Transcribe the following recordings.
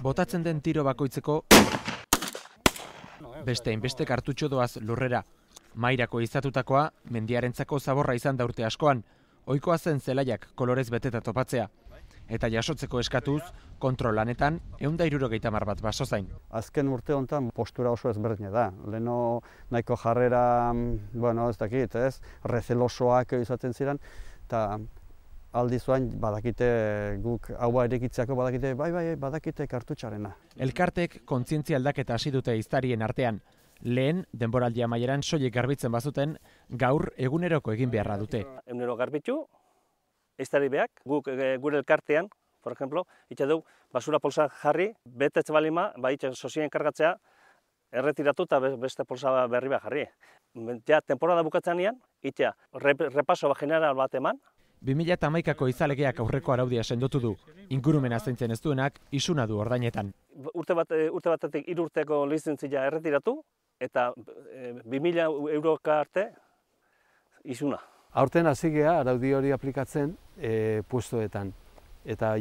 Botatzen den tiro bakoitzeko beste hainbeste kartutxo doaz lurrera. Mairako izatutakoa mendiarentzako zaborra izan da urte askoan, ohikoa zen zelaiak kolorez beteta topatzea. Eta jasotzeko eskatuz, kontrol lanetan 170 bat basozain. Azken urte honetan postura oso ezberdina da. Leno nahiko jarrera, ez dakit, recelosoak izaten ziren, eta aldizuan badakite guk haua erekitzeako badakite, badakite kartutxarena. Elkartek kontzientzia aldaketa hasi dute ehiztarien artean. Lehen, denboraldi amaieran soilik garbitzen bazuten, gaur eguneroko egin beharra dute. Egunero garbitu, ehiztari beak, guk gure elkartean, por ejemplo, itxe dugu, basura polsa jarri, betetze balima, itxe sozien kargatzea, erretiratu eta beste polsa berri behar jarri. Ja, temporada bukatzean, itxe, repaso general bat eman. 2011ko izalegeak aurreko araudia sendotu du. Ingurumena zaintzen ez duenak isuna du ordainetan. Urte batetik 3 urteko lizentzia erretiratu eta 2000 euroka arte isuna. Aurten hasi gea araudi hori aplikatzen puestoetan. Eta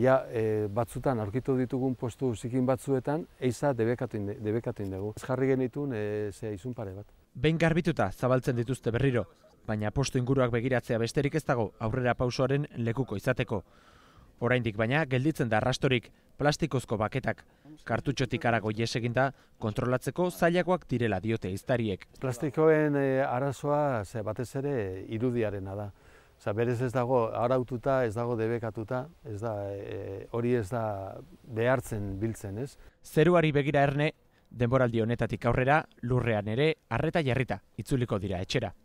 batzutan aurkitu ditugun postu zikin batzuetan eiza debekatu dugu. Jarri genitun izun pare bat. Behin garbituta zabaltzen dituzte berriro, baina postu inguruak begiratzea besterik ez dago aurrera pausoaren lekuko izateko. Oraindik baina gelditzen da arrastorik, plastikozko baketak. Kartutxotik harago ihes eginda kontrolatzeko zailagoak direla diote ehiztariek. Plastikoen arazoa batez ere irudiarena da. Berez ez dago araututa, ez dago debekatuta, hori ez da behartzen biltzen, ez? Zeruari begira erne, denboraldi honetatik aurrera lurrean ere arreta jarrita itzuliko dira etxera.